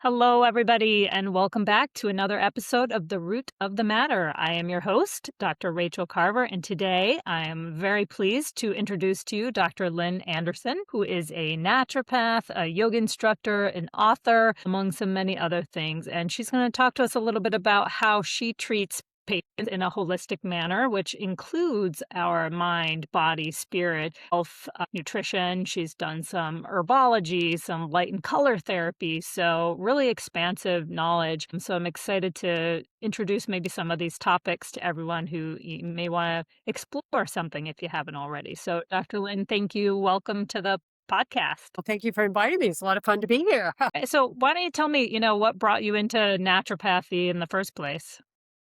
Hello, everybody, and welcome back to another episode of The Root of the Matter. I am your host, Dr. Rachaele Carver, and today I am very pleased to introduce to you Dr. Lynn Anderson, who is a naturopath, a yoga instructor, an author, among some many other things. And she's going to talk to us a little bit about how she treats patients in a holistic manner, which includes our mind, body, spirit, health, nutrition. She's done some herbology, some light and color therapy. So, really expansive knowledge. So, I'm excited to introduce maybe some of these topics to everyone who you may want to explore something if you haven't already. So, Dr. Lynn, thank you. Welcome to the podcast. Well, thank you for inviting me. It's a lot of fun to be here. So, why don't you tell me, what brought you into naturopathy in the first place?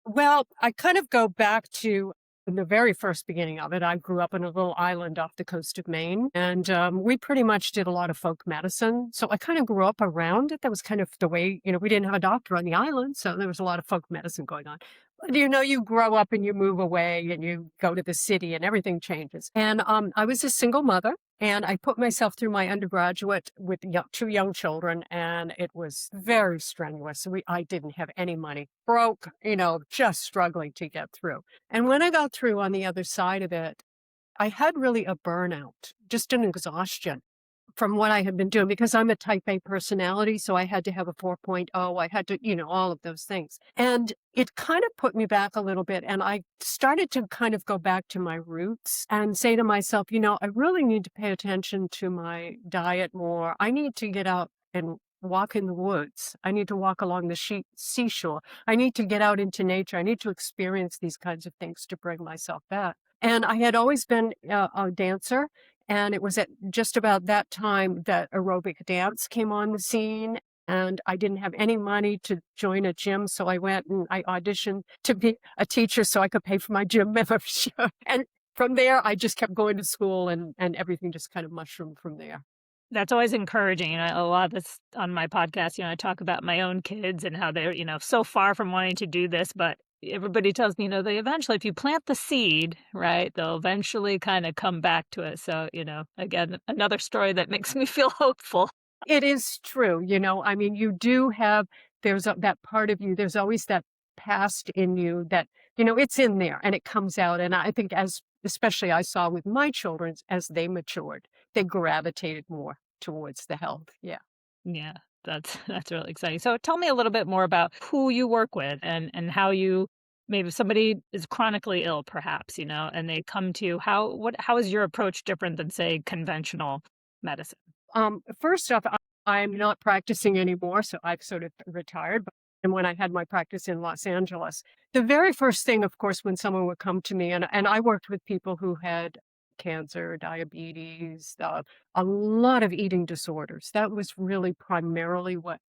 Well, I kind of go back to the very first beginning of it. I grew up in a little island off the coast of Maine, and we pretty much did a lot of folk medicine. So I kind of grew up around it. That was kind of the way, we didn't have a doctor on the island, so there was a lot of folk medicine going on. But you grow up and you move away and you go to the city and everything changes. And I was a single mother. And I put myself through my undergraduate with two young children, and it was very strenuous. I didn't have any money, broke, just struggling to get through. And when I got through on the other side of it, I had really a burnout, just an exhaustion from what I had been doing because I'm a type A personality. So I had to have a 4.0. I had to, all of those things. And it kind of put me back a little bit. And I started to kind of go back to my roots and say to myself, I really need to pay attention to my diet more. I need to get out and walk in the woods. I need to walk along the seashore. I need to get out into nature. I need to experience these kinds of things to bring myself back. And I had always been a dancer. And it was at just about that time that aerobic dance came on the scene. And I didn't have any money to join a gym. So I went and I auditioned to be a teacher so I could pay for my gym membership. And from there, I just kept going to school and everything just kind of mushroomed from there. That's always encouraging. A lot of this on my podcast, I talk about my own kids and how they're, so far from wanting to do this, but everybody tells me, they eventually, if you plant the seed, right, they'll eventually kind of come back to it. So, again, another story that makes me feel hopeful. It is true. I mean, you do have, that part of you, there's always that past in you that, it's in there and it comes out. And I think especially I saw with my children, as they matured, they gravitated more towards the health. Yeah. Yeah, that's really exciting. So tell me a little bit more about who you work with and how you maybe somebody is chronically ill perhaps, and they come to you. How is your approach different than say conventional medicine? First off, I'm not practicing anymore, so I've sort of retired. And when I had my practice in Los Angeles, the very first thing, of course, when someone would come to me, and I worked with people who had cancer, diabetes, a lot of eating disorders. That was really primarily what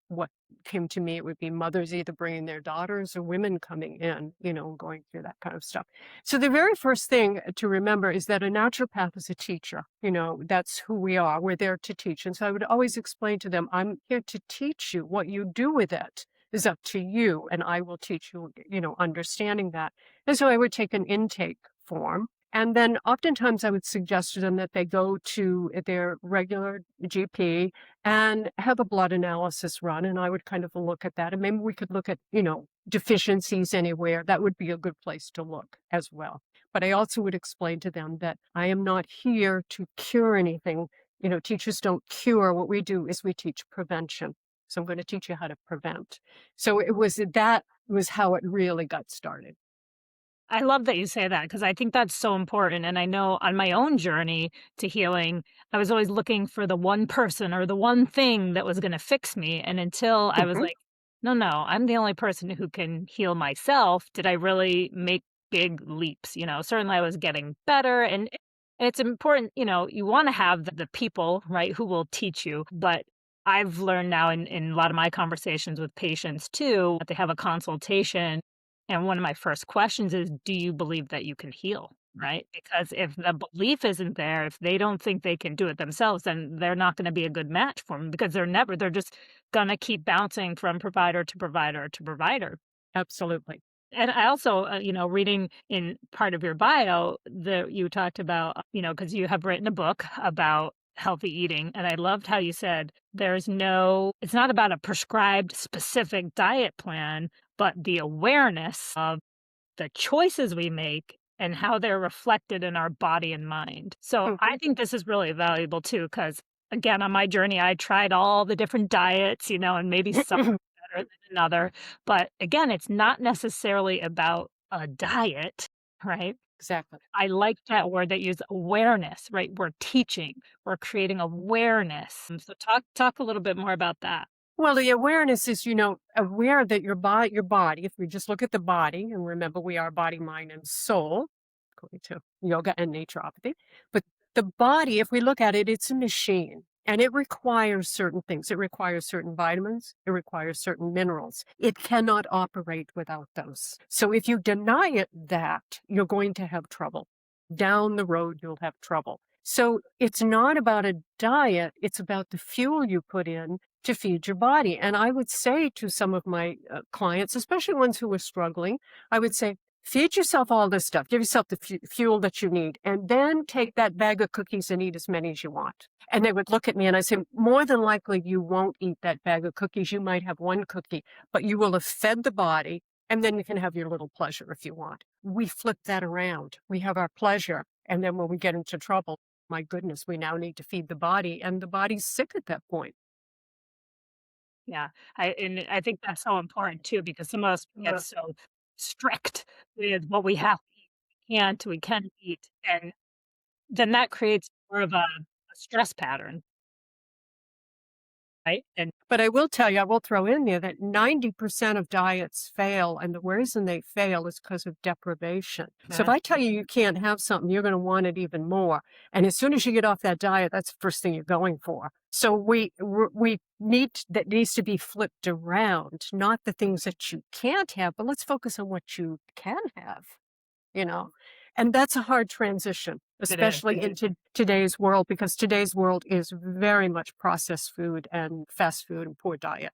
came to me. It would be mothers either bringing their daughters or women coming in, going through that kind of stuff. So the very first thing to remember is that a naturopath is a teacher. That's who we are. We're there to teach. And so I would always explain to them, I'm here to teach you. What you do with it is up to you. And I will teach you, understanding that. And so I would take an intake form. And then oftentimes I would suggest to them that they go to their regular GP and have a blood analysis run. And I would kind of look at that. And maybe we could look at, deficiencies anywhere. That would be a good place to look as well. But I also would explain to them that I am not here to cure anything. Teachers don't cure. What we do is we teach prevention. So I'm going to teach you how to prevent. So that was how it really got started. I love that you say that because I think that's so important. And I know on my own journey to healing, I was always looking for the one person or the one thing that was going to fix me. And until I was Mhm. like, no, I'm the only person who can heal myself, did I really make big leaps? Certainly I was getting better. And it's important, you want to have the people, right, who will teach you. But I've learned now in a lot of my conversations with patients too, that they have a consultation and one of my first questions is, do you believe that you can heal? Right? Because if the belief isn't there, if they don't think they can do it themselves, then they're not going to be a good match for them because they're just going to keep bouncing from provider to provider to provider. Absolutely. And I also, reading in part of your bio that you talked about, because you have written a book about healthy eating, and I loved how you said it's not about a prescribed specific diet plan, but the awareness of the choices we make and how they're reflected in our body and mind. So I Mhm. think this is really valuable too, because again, on my journey, I tried all the different diets, and maybe some better than another. But again, it's not necessarily about a diet, right? Exactly. I like that word that you use awareness, right? We're teaching, we're creating awareness. So talk a little bit more about that. Well, the awareness is, aware that your body, if we just look at the body, and remember we are body, mind, and soul, according to yoga and naturopathy. But the body, if we look at it, it's a machine and it requires certain things. It requires certain vitamins. It requires certain minerals. It cannot operate without those. So if you deny it that, you're going to have trouble. Down the road, you'll have trouble. So it's not about a diet. It's about the fuel you put in to feed your body. And I would say to some of my clients, especially ones who are struggling, I would say, feed yourself all this stuff. Give yourself the fuel that you need, and then take that bag of cookies and eat as many as you want. And they would look at me and I say, more than likely, you won't eat that bag of cookies. You might have one cookie, but you will have fed the body, and then you can have your little pleasure if you want. We flip that around. We have our pleasure. And then when we get into trouble, my goodness, we now need to feed the body, and the body's sick at that point. Yeah, I think that's so important too because some of us get Yeah. so strict with what we can eat, and then that creates more of a stress pattern, right? And But I will tell you, I will throw in there that 90% of diets fail, and the reason they fail is because of deprivation. So if yeah, I tell you you can't have something, you're gonna want it even more, and as soon as you get off that diet, that's the first thing you're going for. So we that needs to be flipped around, not the things that you can't have, but let's focus on what you can have you know? And that's a hard transition, it is. especially into today's world, because today's world is very much processed food and fast food and poor diet.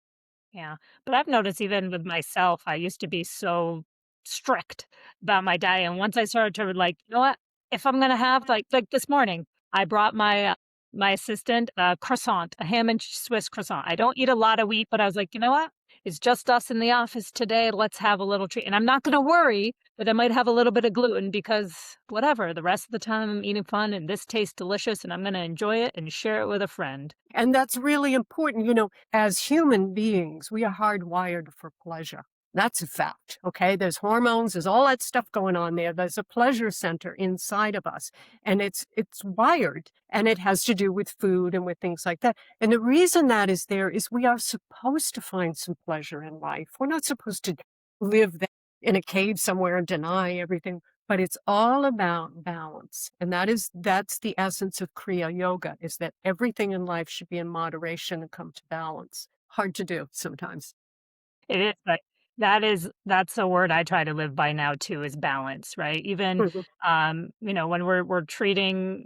Yeah, but I've noticed even with myself, I used to be so strict about my diet, and once I started to like, you know what? If I'm gonna have like this morning, I brought my assistant a croissant, a ham and Swiss croissant. I don't eat a lot of wheat, but I was like, you know what? It's just us in the office today. Let's have a little treat, and I'm not gonna worry that I might have a little bit of gluten because whatever. The rest of the time, I'm eating fun, and this tastes delicious, and I'm gonna enjoy it and share it with a friend. And that's really important. As human beings, we are hardwired for pleasure. That's a fact. Okay. There's hormones, there's all that stuff going on there. There's a pleasure center inside of us. And it's wired, and it has to do with food and with things like that. And the reason that is there is we are supposed to find some pleasure in life. We're not supposed to live in a cave somewhere and deny everything. But it's all about balance. And that's the essence of Kriya Yoga, is that everything in life should be in moderation and come to balance. Hard to do sometimes. It is, but that's a word I try to live by now too is balance, right? Even, Mhm. when we're treating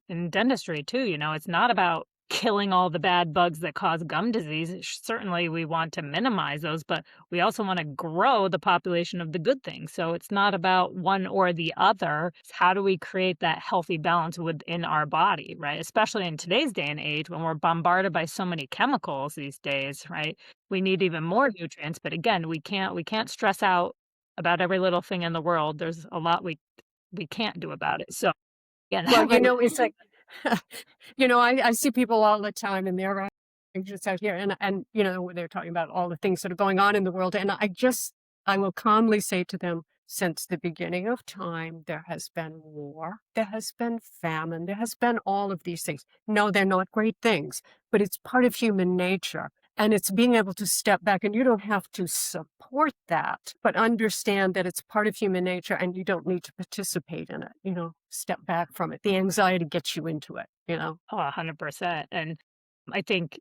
in dentistry too, it's not about killing all the bad bugs that cause gum disease. Certainly, we want to minimize those, but we also wanna grow the population of the good things. So it's not about one or the other. It's how do we create that healthy balance within our body, right? Especially in today's day and age when we're bombarded by so many chemicals these days, right? We need even more nutrients, but again, we can't stress out about every little thing in the world. There's a lot we can't do about it. So, again, Well, having it's like, I see people all the time, and they're just out here, and they're talking about all the things that are going on in the world. And I will calmly say to them, since the beginning of time, there has been war, there has been famine, there has been all of these things. No, they're not great things, but it's part of human nature. And it's being able to step back, and you don't have to support that, but understand that it's part of human nature and you don't need to participate in it, step back from it. The anxiety gets you into it. oh, 100%. And I think,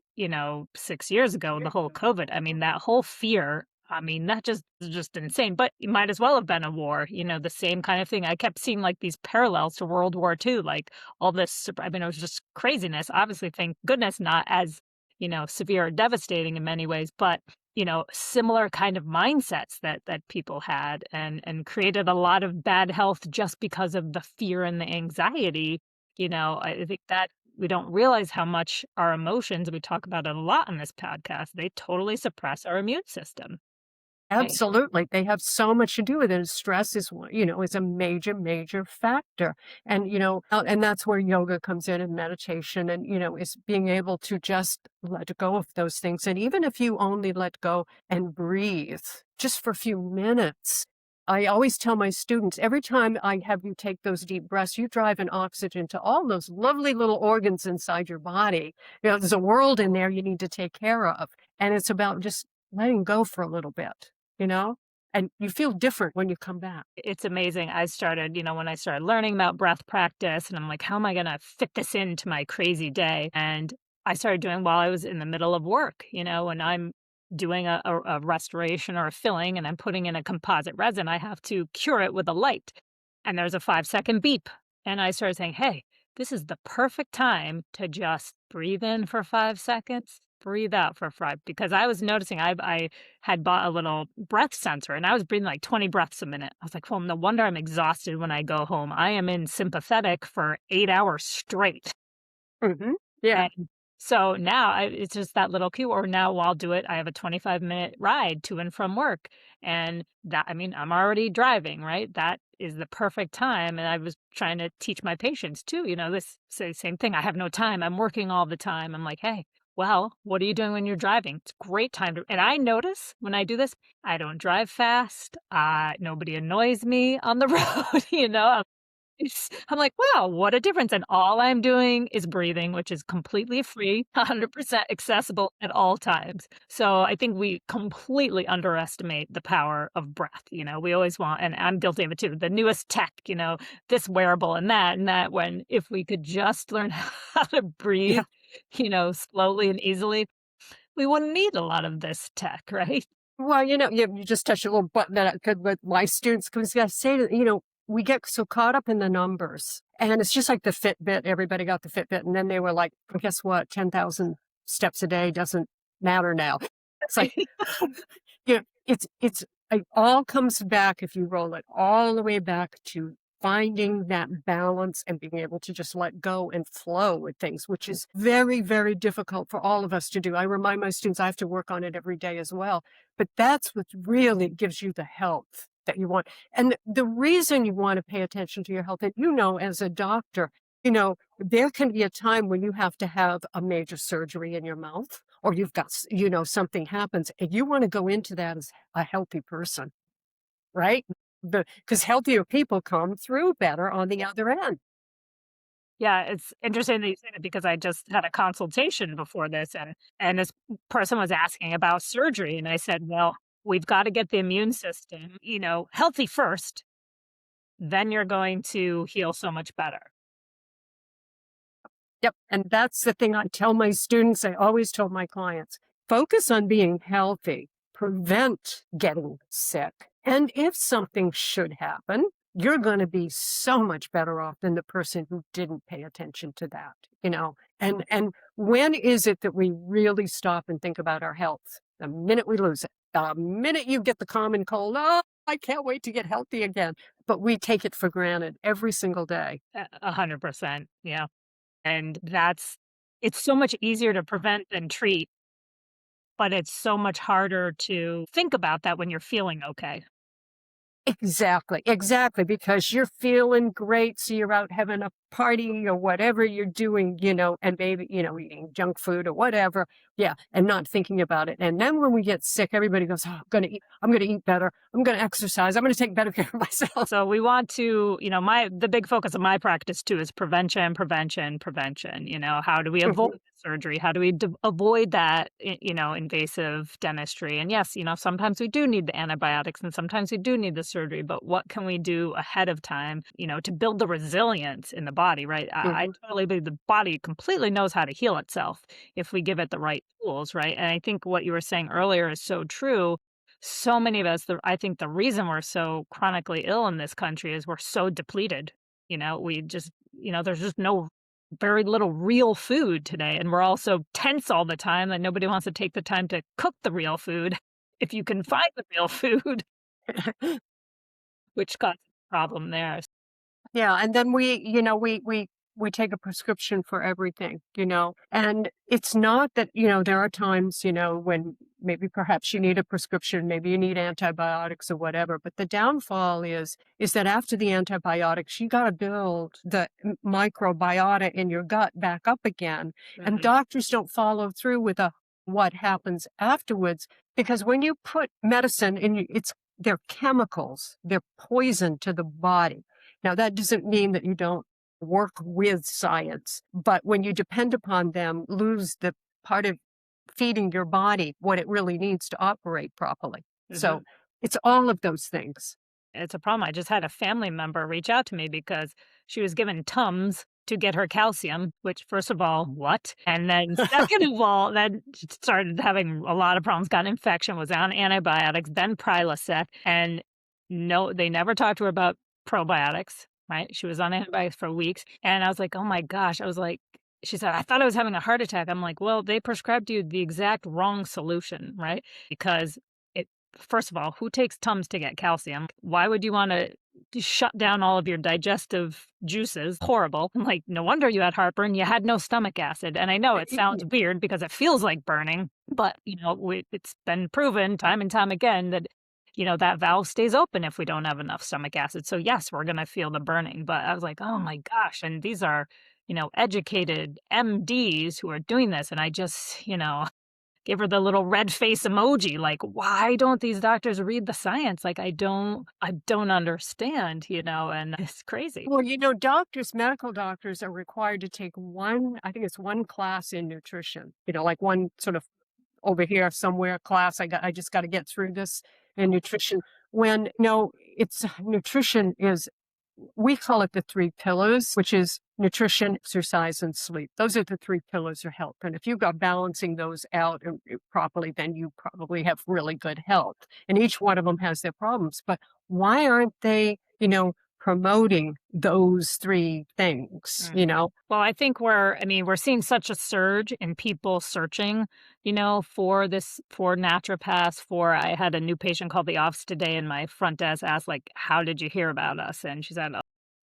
6 years ago, the whole COVID, I mean, that whole fear, I mean, that just is just insane, but it might as well have been a war, the same kind of thing. I kept seeing like these parallels to World War II, like all this, I mean, it was just craziness. Obviously, thank goodness not as, severe or devastating in many ways, but similar kind of mindsets that people had and created a lot of bad health just because of the fear and the anxiety. I think that we don't realize how much our emotions, we talk about it a lot on this podcast, they totally suppress our immune system. Right. Absolutely. They have so much to do with it. And stress is one, is a major, major factor. And, and that's where yoga comes in and meditation and, is being able to just let go of those things. And even if you only let go and breathe just for a few minutes, I always tell my students every time I have you take those deep breaths, you drive an oxygen to all those lovely little organs inside your body. There's a world in there you need to take care of. And it's about just letting go for a little bit you know? And you feel different when you come back. It's amazing. I started, when I started learning about breath practice, and I'm like, how am I going to fit this into my crazy day? And I started doing while I was in the middle of work, when I'm doing a restoration or a filling and I'm putting in a composite resin, I have to cure it with a light. And there's a 5-second beep. And I started saying, hey, this is the perfect time to just breathe in for 5 seconds, breathe out for five, because I was noticing I had bought a little breath sensor and I was breathing like 20 breaths a minute. I was like, well, no wonder I'm exhausted when I go home. I am in sympathetic for 8 hours straight. Mhm. Yeah. And so now it's just that little cue, or now I'll do it. I have a 25-minute ride to and from work. And that, I mean, I'm already driving, right? That is the perfect time. And I was trying to teach my patients too, this say same thing. I have no time. I'm working all the time. I'm like, hey, well, what are you doing when you're driving? It's a great time to, and I notice when I do this, I don't drive fast. Nobody annoys me on the road, I'm like, "Wow, what a difference," and all I'm doing is breathing, which is completely free, 100% accessible at all times. So, I think we completely underestimate the power of breath, we always want, and I'm guilty of it too, the newest tech, this wearable and that, when if we could just learn how to breathe, Yeah. slowly and easily, we wouldn't need a lot of this tech, right? Well, you just touched a little button that I could with my students because I say that, we get so caught up in the numbers. And it's just like the Fitbit. Everybody got the Fitbit. And then they were like, well, guess what? 10,000 steps a day doesn't matter now. It's like, it all comes back if you roll it all the way back to finding that balance and being able to just let go and flow with things, which is very, very difficult for all of us to do. I remind my students I have to work on it every day as well. But that's what really gives you the health that you want. And the reason you want to pay attention to your health, and as a doctor, there can be a time when you have to have a major surgery in your mouth or you've got, something happens and you want to go into that as a healthy person, right? Because healthier people come through better on the other end. Yeah, it's interesting that you say that because I just had a consultation before this, and this person was asking about surgery, and I said, "Well, we've got to get the immune system, healthy first, then you're going to heal so much better." Yep. And that's the thing I tell my students. I always tell my clients, focus on being healthy, prevent getting sick. And if something should happen, you're going to be so much better off than the person who didn't pay attention to that. And when is it that we really stop and think about our health? The minute we lose it. The minute you get the common cold, oh, I can't wait to get healthy again. But we take it for granted every single day. 100%, yeah, and it's so much easier to prevent than treat, but it's so much harder to think about that when you're feeling okay. Exactly, exactly, because you're feeling great, so you're out having a party or whatever you're doing, and maybe, eating junk food or whatever. Yeah, and not thinking about it. And then when we get sick, everybody goes, "Oh, I'm gonna eat better. I'm gonna exercise. I'm gonna take better care of myself." So we want to, the big focus of my practice too is prevention, prevention, prevention. How do we avoid Mhm, surgery? How do we avoid that, invasive dentistry? And yes, sometimes we do need the antibiotics and sometimes we do need the surgery, but what can we do ahead of time, to build the resilience in the body, right? I mhm, totally believe the body completely knows how to heal itself if we give it the right tools, right? And I think what you were saying earlier is so true. So many of us, I think the reason we're so chronically ill in this country is we're so depleted. We just, there's just no very little real food today. And we're also tense all the time that nobody wants to take the time to cook the real food if you can find the real food, which causes a problem there. Yeah, and then we we take a prescription for everything, and it's not that, there are times, when maybe perhaps you need a prescription, maybe you need antibiotics or whatever. But the downfall is that after the antibiotics, you got to build the microbiota in your gut back up again. And Mhm. doctors don't follow through with what happens afterwards, because when you put medicine in, they're chemicals, they're poison to the body. Now, that doesn't mean that you don't work with science, but when you depend upon them, lose the part of feeding your body what it really needs to operate properly. So Mhm. it's all of those things. It's a problem. I just had a family member reach out to me because she was given Tums to get her calcium, which first of all, what? And then second of all, then she started having a lot of problems, got an infection, was on antibiotics, then Prilosec, and no, they never talked to her about probiotics, right? She was on antibiotics for weeks, and I was like, "Oh my gosh." I was like, she said, "I thought I was having a heart attack." I'm like, "Well, they prescribed you the exact wrong solution, right? Because it first of all, who takes Tums to get calcium? Why would you wanna shut down all of your digestive juices? Horrible. Like, no wonder you had heartburn, you had no stomach acid, and I know it sounds weird because it feels like burning, but, it's been proven time and time again that, that valve stays open if we don't have enough stomach acid, so yes, we're gonna feel the burning, but I was like, "Oh my gosh," and these are, educated MDs who are doing this, and I just, give her the little red face emoji, like, why don't these doctors read the science? Like, I don't understand, and it's crazy. Well, medical doctors are required to take I think it's one class in nutrition, like one sort of over here somewhere class. I just got to get through this in nutrition. When no, it's nutrition is we call it the three pillars, which is nutrition, exercise, and sleep. Those are the three pillars of health. And if you got balancing those out properly, then you probably have really good health. And each one of them has their problems. But why aren't they, promoting those three things, Mhm. Well, I think we're seeing such a surge in people searching, for naturopaths. I had a new patient call the office today, and my front desk asked, like, "How did you hear about us?" And she said,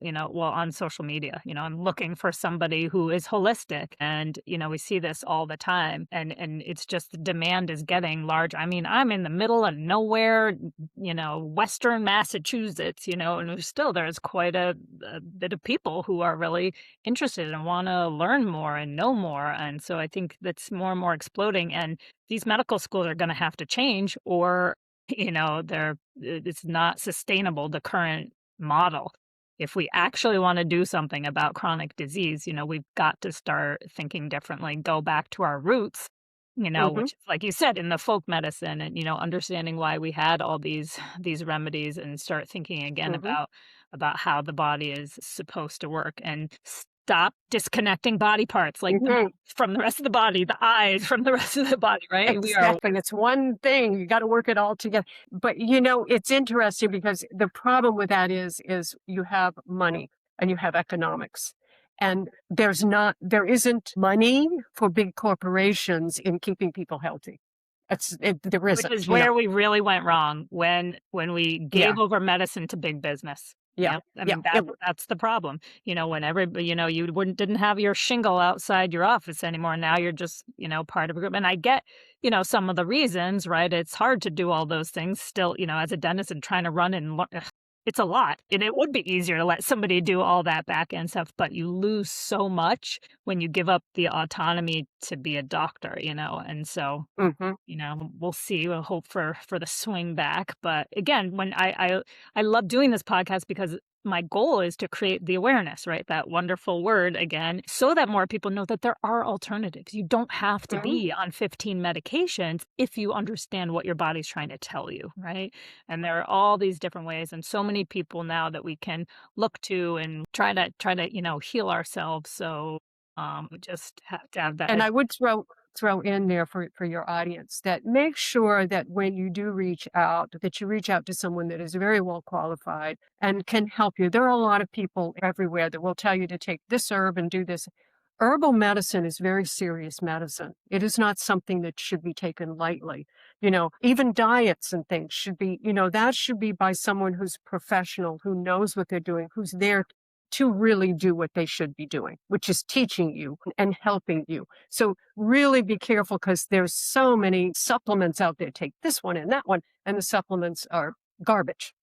well, on social media, I'm looking for somebody who is holistic. And, we see this all the time. And it's just the demand is getting large. I mean, I'm in the middle of nowhere, Western Massachusetts, and there's quite a bit of people who are really interested and want to learn more and know more. And so I think that's more and more exploding. And these medical schools are going to have to change, or, it's not sustainable, the current model. If we actually want to do something about chronic disease, we've got to start thinking differently, go back to our roots, Hmm. which is like you said, in the folk medicine, and, understanding why we had all these remedies, and start thinking again Hmm. about how the body is supposed to work, and stop disconnecting body parts like the mouth Hmm. from the rest of the body, the eyes from the rest of the body, right? We are Exactly. It's one thing. You got to work it all together. But it's interesting because the problem with that is you have money and you have economics. And there isn't money for big corporations in keeping people healthy. There Which is isn't. where we really went wrong when we Yeah. gave over medicine to big business. Yeah. Yep, I Yeah. mean, that's the problem. When you didn't have your shingle outside your office anymore, now you're just, part of a group, and I get, some of the reasons, right? It's hard to do all those things still, as a dentist and trying to run and lear it's a lot, and it would be easier to let somebody do all that back end stuff, but you lose so much when you give up the autonomy to be a doctor, and so Hmm. we'll see. We'll hope for the swing back. But again, when I love doing this podcast because my goal is to create the awareness, right? That wonderful word again, so that more people know that there are alternatives. You don't have to Hmm. be on 15 medications if you understand what your body's trying to tell you, right? And there are all these different ways, and so many people now that we can look to and try to heal ourselves. So we just have to have that And as I would throw in there for your audience that make sure that when you do reach out, that you reach out to someone that is very well qualified and can help you. There are a lot of people everywhere that will tell you to take this herb and do this. Herbal medicine is very serious medicine. It is not something that should be taken lightly. Even diets and things should be, that should be by someone who's professional, who knows what they're doing, who's there to really do what they should be doing, which is teaching you and helping you. So really be careful because there's so many supplements out there. Take this one and that one, and the supplements are garbage.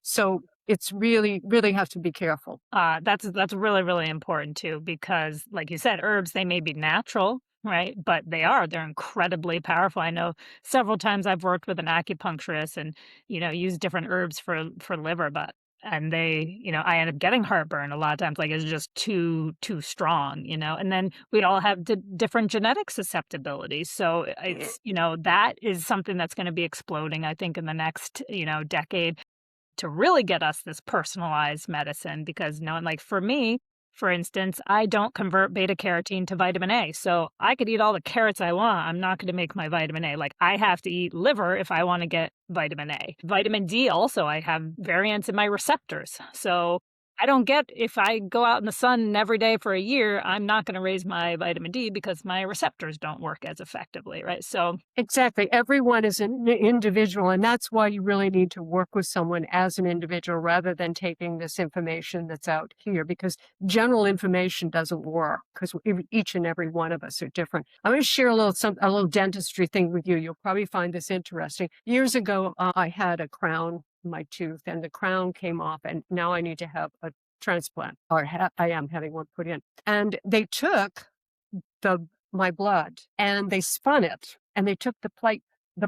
So it's really, really have to be careful. That's really, really important too, because like you said, herbs, they may be natural, right? But they're incredibly powerful. I know several times I've worked with an acupuncturist and, use different herbs for liver, but and I end up getting heartburn a lot of times, like it's just too strong, and then we all have different genetic susceptibilities. So that is something that's going to be exploding, I think, in the next, decade to really get us this personalized medicine because knowing like for me, for instance, I don't convert beta carotene to vitamin A. So I could eat all the carrots I want. I'm not going to make my vitamin A. Like I have to eat liver if I want to get vitamin A. Vitamin D also, I have variants in my receptors. So I don't get if I go out in the sun every day for a year, I'm not going to raise my vitamin D because my receptors don't work as effectively, right? So Exactly. Everyone is an individual, and that's why you really need to work with someone as an individual rather than taking this information that's out here because general information doesn't work because each and every one of us are different. I'm going to share a little dentistry thing with you. You'll probably find this interesting. Years ago, I had a crown in my tooth, and the crown came off, and now I need to have a transplant, or I am having one put in. And they took the my blood and they spun it and they took the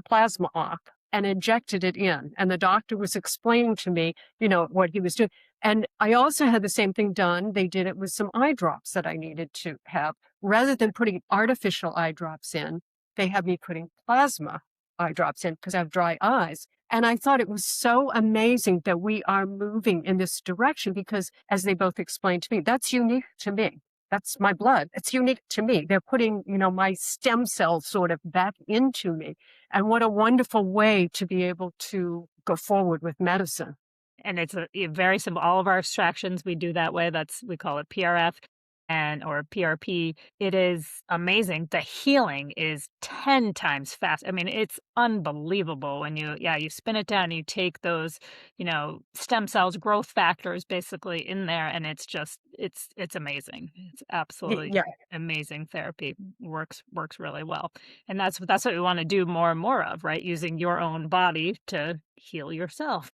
plasma off and injected it in. And the doctor was explaining to me, what he was doing. And I also had the same thing done. They did it with some eye drops that I needed to have. Rather than putting artificial eye drops in, they had me putting plasma eye drops in because I have dry eyes. And I thought it was so amazing that we are moving in this direction because, as they both explained to me, that's unique to me. That's my blood. It's unique to me. They're putting, my stem cells sort of back into me. And what a wonderful way to be able to go forward with medicine. and it's a very simple all of our extractions, we do that way, we call it PRF or PRP. It is amazing. The healing is 10 times fast. I mean, it's unbelievable when you spin it down and you take those, stem cells, growth factors basically in there, and it's amazing. It's absolutely Yeah, amazing therapy. Works really well. And that's what we want to do more and more of, right? Using your own body to heal yourself.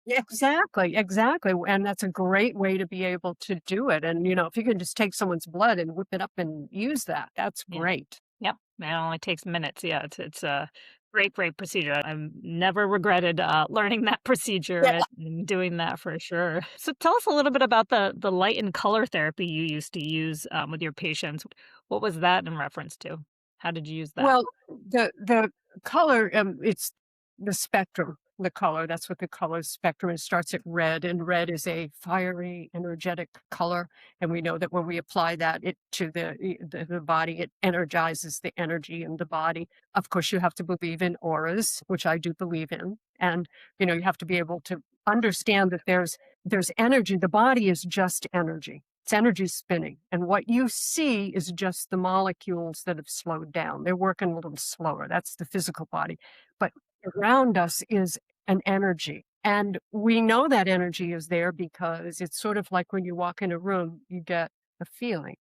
yeah, exactly, exactly. And that's a great way to be able to do it. And, if you can just take someone's blood and whip it up and use that, that's Yeah. great. Yep. It only takes minutes. Yeah, it's a great procedure. I've never regretted learning that procedure Yeah. and doing that for sure. So tell us a little bit about the light and color therapy you used to use with your patients. What was that in reference to? How did you use that? Well, the color, it's the spectrum, the color. That's what the color spectrum is. Starts at red, and red is a fiery, energetic color. And we know that when we apply that it to the body, it energizes the energy in the body. Of course, you have to believe in auras, which I do believe in, and you have to be able to understand that there's energy. The body is just energy. It's energy spinning. And what you see is just the molecules that have slowed down. They're working a little slower. That's the physical body. But around us is an energy. And we know that energy is there because it's sort of like when you walk in a room, you get a feeling,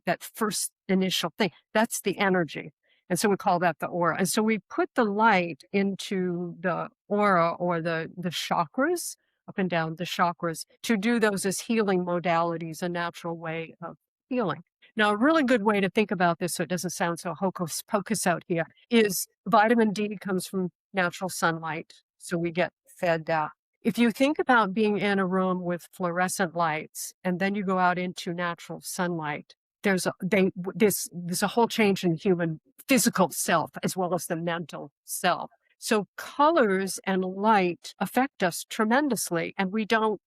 that first initial thing. That's the energy. And so we call that the aura. And so we put the light into the aura or the chakras, up and down the chakras, to do those as healing modalities, a natural way of healing. Now, a really good way to think about this so it doesn't sound so hocus pocus out here is vitamin D comes from natural sunlight. So we get fed that. If you think about being in a room with fluorescent lights and then you go out into natural sunlight, there's a whole change in human physical self as well as the mental self. So colors and light affect us tremendously, and we don't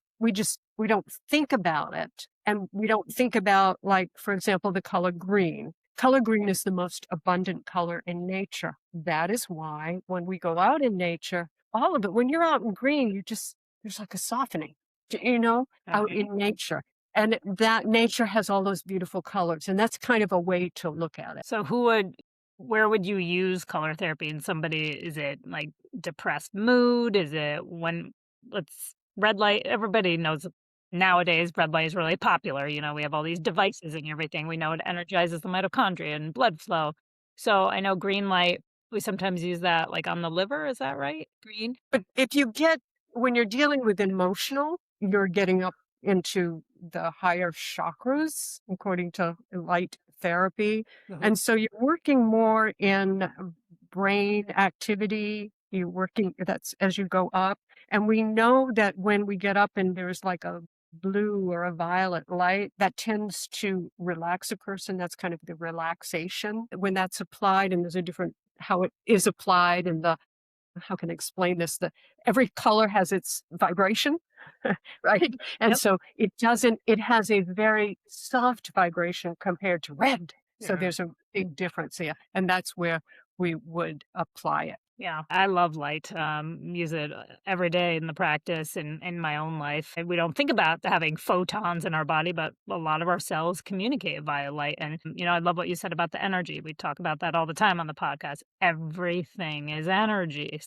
think about it. And we don't think about, like, for example, the color green. Color green is the most abundant color in nature. That is why when we go out in nature, all of it, when you're out in green, there's like a softening, out Okay. in nature. And that nature has all those beautiful colors. And that's kind of a way to look at it. So where would you use color therapy in somebody? Is it like depressed mood? Is it when let's red light? Everybody knows Nowadays, red light is really popular. We have all these devices and everything. We know it energizes the mitochondria and blood flow. So I know green light, we sometimes use that like on the liver. Is that right? Green? But if you get when you're dealing with emotional, you're getting up into the higher chakras, according to light therapy. Mhm. And so you're working more in brain activity. You're working that's as you go up. And we know that when we get up and there's like a blue or a violet light, that tends to relax a person. That's kind of the relaxation when that's applied. And there's a different how it is applied and the how can I explain this? Every color has its vibration, right? And Yep. so it has a very soft vibration compared to red. So there's a big difference here. And that's where we would apply it. Yeah, I love light. Use it every day in the practice and in my own life. And we don't think about having photons in our body, but a lot of our cells communicate via light. And I love what you said about the energy. We talk about that all the time on the podcast. Everything is energy.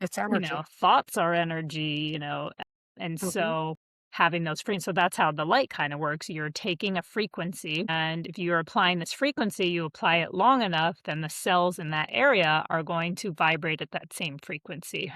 It's energy. Thoughts are energy, and Hmm. so having those so that's how the light kind of works. You're taking a frequency, and if you're applying this frequency, you apply it long enough, then the cells in that area are going to vibrate at that same frequency.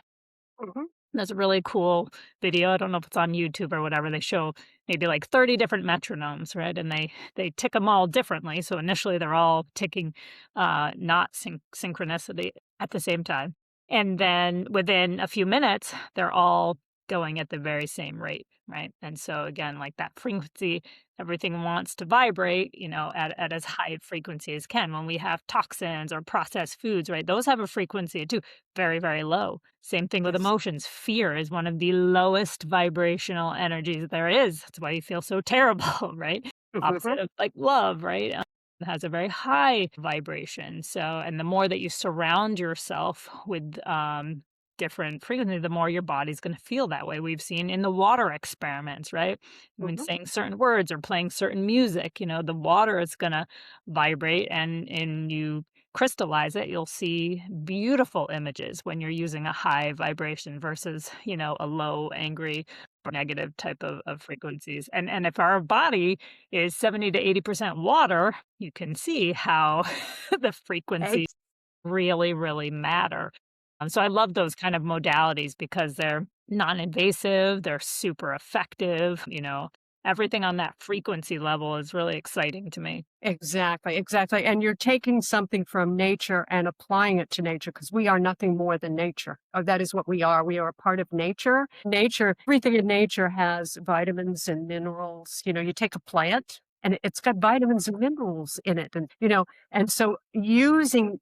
Hmm. There's a really cool video, I don't know if it's on YouTube or whatever, they show maybe like 30 different metronomes, right? And they tick them all differently, so initially they're all ticking, not synchronicity at the same time, and then within a few minutes, they're all going at the very same rate, right? And so again, like that frequency, everything wants to vibrate, at as high a frequency as can. When we have toxins or processed foods, right, those have a frequency too, very, very low. Same thing with Yes. emotions. Fear is one of the lowest vibrational energies there is. That's why you feel so terrible, right? Hmm. Opposite of like love, right? It has a very high vibration. So, and the more that you surround yourself with different frequency, the more your body's going to feel that way. We've seen in the water experiments, right? When Hmm. saying certain words or playing certain music, the water is going to vibrate, and you crystallize it, you'll see beautiful images when you're using a high vibration versus, a low, angry, or negative type of frequencies. And if our body is 70 to 80% water, you can see how the frequencies really, really matter. So I love those kind of modalities because they're non-invasive, they're super effective, everything on that frequency level is really exciting to me. Exactly, exactly. And you're taking something from nature and applying it to nature because we are nothing more than nature. That is what we are. We are a part of nature. Nature, everything in nature has vitamins and minerals. You take a plant and it's got vitamins and minerals in it. And so using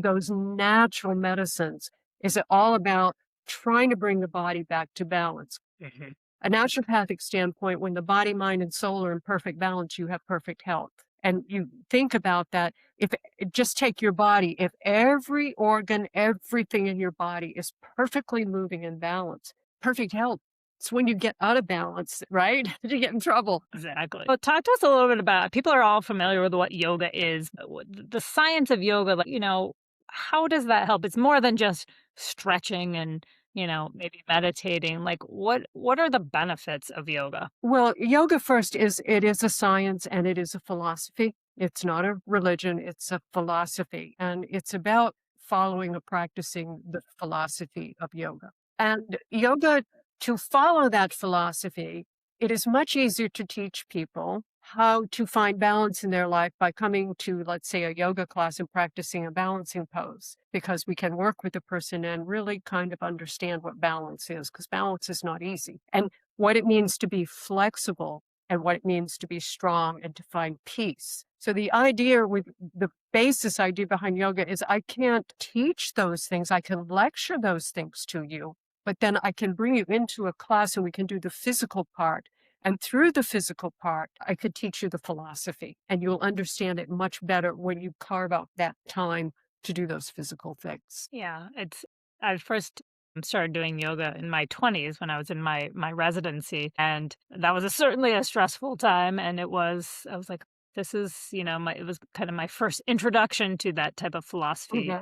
those natural medicines is all about trying to bring the body back to balance. A naturopathic standpoint, when the body, mind, and soul are in perfect balance, you have perfect health. And you think about that. If just take your body, if every organ, everything in your body is perfectly moving in balance, perfect health. It's when you get out of balance, right? You get in trouble. Exactly. Well, talk to us a little bit about people are all familiar with what yoga is, but the science of yoga, like, how does that help? It's more than just stretching and, maybe meditating. Like what are the benefits of yoga? Well, yoga first it is a science and it is a philosophy. It's not a religion, it's a philosophy. And it's about following or practicing the philosophy of yoga. And yoga, to follow that philosophy, it is much easier to teach people how to find balance in their life by coming to, let's say, a yoga class and practicing a balancing pose, because we can work with the person and really kind of understand what balance is, because balance is not easy. And what it means to be flexible and what it means to be strong and to find peace. So the idea with the basis idea behind yoga is I can't teach those things. I can lecture those things to you, but then I can bring you into a class and we can do the physical part. And through the physical part, I could teach you the philosophy and you'll understand it much better when you carve out that time to do those physical things. Yeah, I first started doing yoga in my 20s when I was in my residency, and that was certainly a stressful time, and I was like, this is, it was kind of my first introduction to that type of philosophy.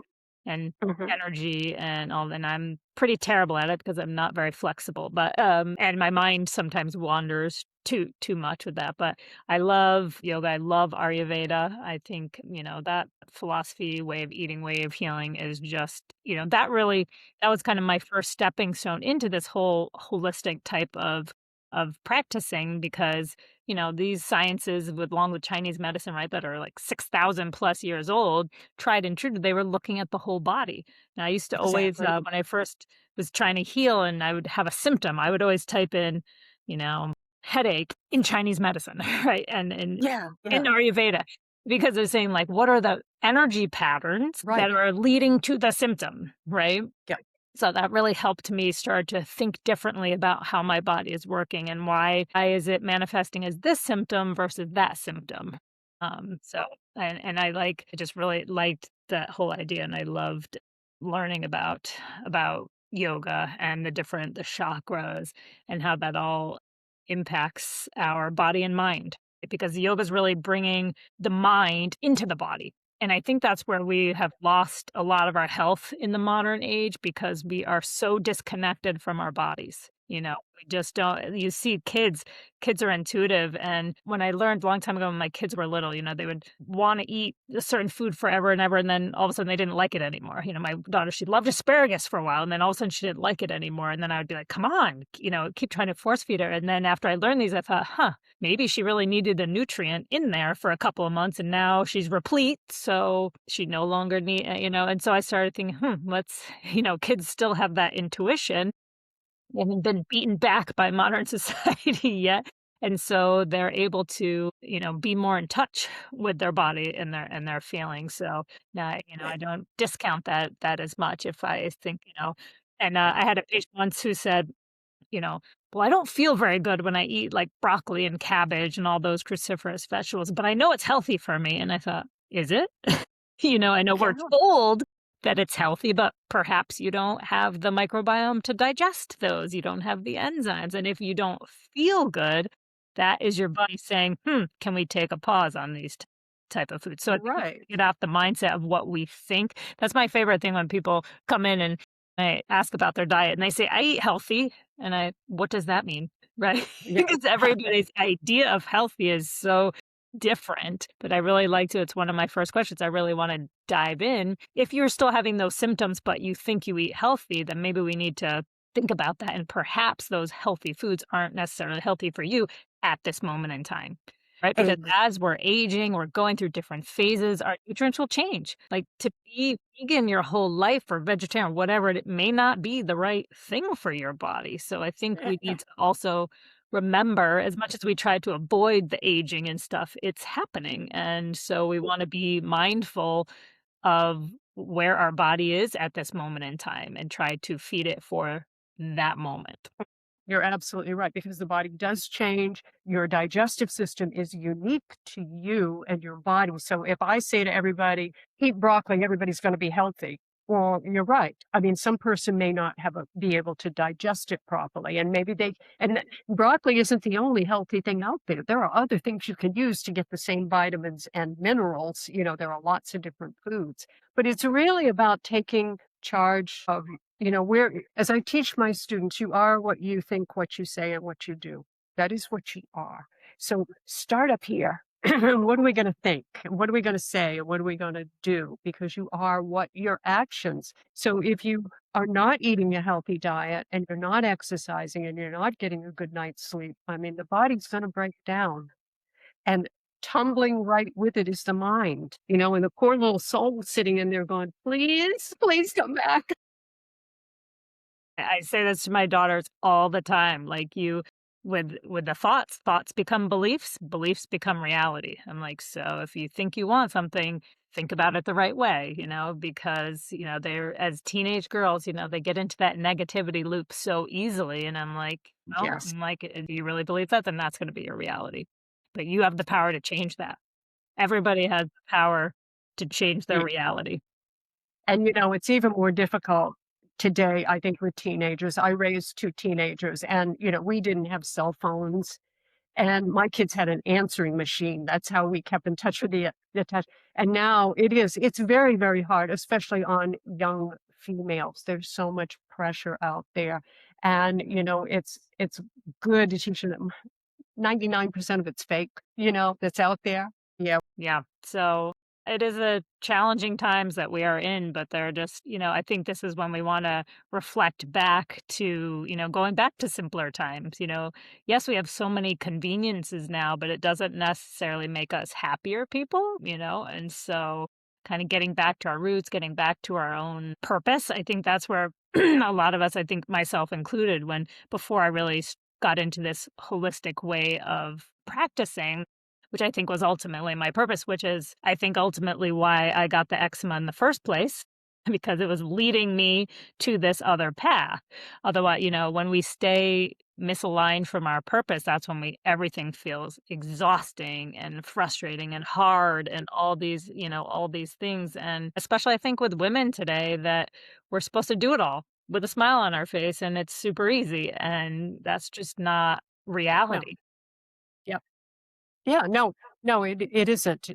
and Mhm. energy and all, and I'm pretty terrible at it because I'm not very flexible, but, and my mind sometimes wanders too much with that, but I love yoga, I love Ayurveda. I think, that philosophy, way of eating, way of healing is just, that was kind of my first stepping stone into this whole holistic type of practicing because, these sciences with along with Chinese medicine, right, that are like 6,000 plus years old, tried and true, they were looking at the whole body. And I used to always, Exactly. when I first was trying to heal and I would have a symptom, I would always type in, you know, headache in Chinese medicine, right? And Yeah, in yeah, Ayurveda, because they're saying like, what are the energy patterns right. that are leading to the symptom, right? Yeah, So that really helped me start to think differently about how my body is working and why is it manifesting as this symptom versus that symptom. So and I just really liked that whole idea and I loved learning about yoga and the chakras and how that all impacts our body and mind because yoga is really bringing the mind into the body, and I think that's where we have lost a lot of our health in the modern age because we are so disconnected from our bodies. We just don't. You see kids are intuitive. And when I learned a long time ago when my kids were little, they would want to eat a certain food forever and ever. And then all of a sudden they didn't like it anymore. My daughter, she loved asparagus for a while. And then all of a sudden she didn't like it anymore. And then I would be like, come on, keep trying to force feed her. And then after I learned these, I thought, maybe she really needed a nutrient in there for a couple of months and now she's replete, so she no longer and so I started thinking, let's, kids still have that intuition. They haven't been beaten back by modern society yet. And so they're able to, be more in touch with their body and their feelings. So now, I right. don't discount that as much if I think, and I had a patient once who said, you know, "Well, I don't feel very good when I eat, like, broccoli and cabbage and all those cruciferous vegetables, but I know it's healthy for me." And I thought, "Is it?" I know we're Yeah, told that it's healthy, but perhaps you don't have the microbiome to digest those, you don't have the enzymes, and if you don't feel good, that is your body saying, can we take a pause on these type of foods?" So I think we have right. to get off the mindset of what we think. That's my favorite thing when people come in and I ask about their diet and they say, "I eat healthy." And what does that mean? Right? Yeah, Because everybody's idea of healthy is so different, but I really like to it's one of my first questions. I really wanna dive in. If you're still having those symptoms, but you think you eat healthy, then maybe we need to think about that, and perhaps those healthy foods aren't necessarily healthy for you at this moment in time, right? Because ex as we're aging, we're going through different phases, our nutrients will change. Like, to be vegan your whole life or vegetarian, whatever, it may not be the right thing for your body. So I think we yeah, need to also remember, as much as we try to avoid the aging and stuff, it's happening, and so we wanna be mindful of where our body is at this moment in time and try to feed it for that moment. you're absolutely right because the body does change. Your digestive system is unique to you and your body. So if I say to everybody, eat broccoli, everybody's going to be healthy. Well, you're right. I mean, some person may not be able to digest it properly, and maybe broccoli isn't the only healthy thing out there. There are other things you can use to get the same vitamins and minerals. There are lots of different foods, but it's really about taking charge of where as I teach my students, you are what you think, what you say, and what you do. That is what you are. So start up here. What are we going to think? And what are we going to say? And what are we going to do? Because you are what your actions. So if you are not eating a healthy diet and you're not exercising and you're not getting a good night's sleep, I mean, the body's going to break down. And tumbling right with it is the mind, and the poor little soul sitting in there going, please, please come back. I say this to my daughters all the time, like, you with the thoughts become beliefs, beliefs become reality. I'm like, "So if you think you want something, think about it the right way," because, they're as teenage girls, they get into that negativity loop so easily, and I'm like, "Well," Yes. "do you really believe that? Then that's gonna be your reality." But you have the power to change that. Everybody has the power to change their reality. And, it's even more difficult today, I think, with teenagers. I raised 2 teenagers and, we didn't have cell phones. And my kids had an answering machine. That's how we kept in touch with the touch. And now it's very, very hard, especially on young females. There's so much pressure out there. And, it's good to teach them 99% of it's fake, that's out there. Yeah. Yeah. So it is a challenging times that we are in, but they're just, I think this is when we want to reflect back to, going back to simpler times. Yes, we have so many conveniences now, but it doesn't necessarily make us happier people, and so kind of getting back to our roots, getting back to our own purpose. I think that's where a lot of us, I think myself included, when before I really got into this holistic way of practicing, which I think was ultimately my purpose, which is, I think, ultimately why I got the eczema in the first place, because it was leading me to this other path. Otherwise, when we stay misaligned from our purpose, that's when everything feels exhausting and frustrating and hard and all these things. And especially I think with women today, that we're supposed to do it all with a smile on our face and it's super easy. And that's just not No. reality. Yeah. Yeah, no, no, it isn't,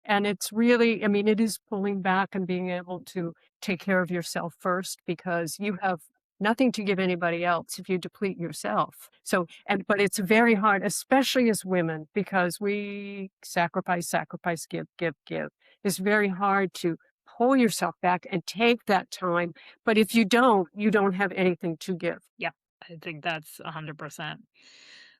and it's really, I mean, it is pulling back and being able to take care of yourself first because you have nothing to give anybody else if you deplete yourself. So, but it's very hard, especially as women, because we sacrifice, sacrifice, give, give, give. It's very hard to pull yourself back and take that time. But if you don't have anything to give. Yeah, I think that's 100%.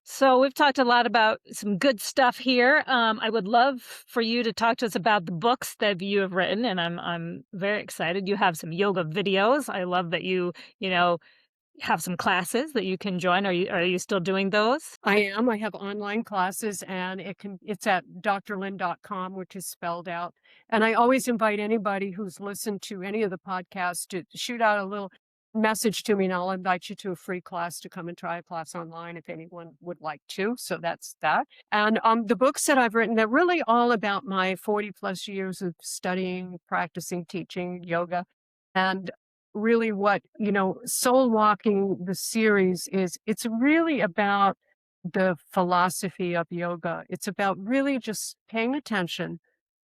So we've talked a lot about some good stuff here. I would love for you to talk to us about the books that you have written, and I'm very excited. You have some yoga videos. I love that you know have some classes that you can join. Are you still doing those? I am. I have online classes and it's at drlynn.com, which is spelled out. And I always invite anybody who's listened to any of the podcasts to shoot out a little message to me and I'll invite you to a free class to come and try a class online if anyone would like to. So that's that. And the books that I've written, they're really all about my 40 plus years of studying, practicing, teaching yoga. And really what, Soul Walking, the series it's really about the philosophy of yoga. It's about really just paying attention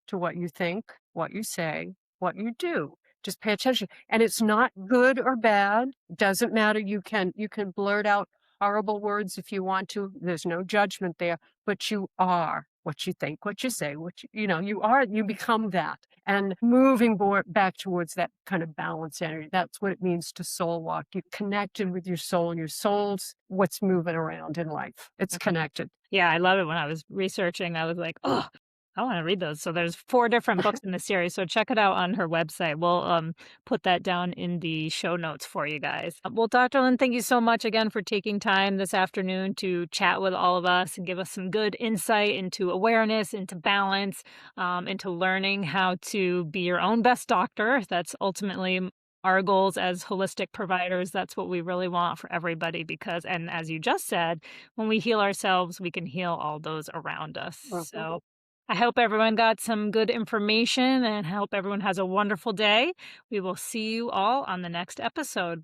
to what you think, what you say, what you do. Just pay attention. And it's not good or bad. Doesn't matter. You can blurt out horrible words if you want to. There's no judgment there, but you are what you think, what you say, you become that. And moving back towards that kind of balance energy. That's what it means to soul walk. You connected with your soul. Your soul's what's moving around in life. It's connected. Yeah, I love it. When I was researching, I was like, "Oh, I wanna read those." So there's 4 different books in the series, so check it out on her website. We'll, put that down in the show notes for you guys. Well, Dr. Lynn, thank you so much again for taking time this afternoon to chat with all of us and give us some good insight into awareness, into balance, into learning how to be your own best doctor. That's ultimately our goals as holistic providers. That's what we really want for everybody because and as you just said, when we heal ourselves, we can heal all those around us. Mhm. So I hope everyone got some good information and hope everyone has a wonderful day. We will see you all on the next episode.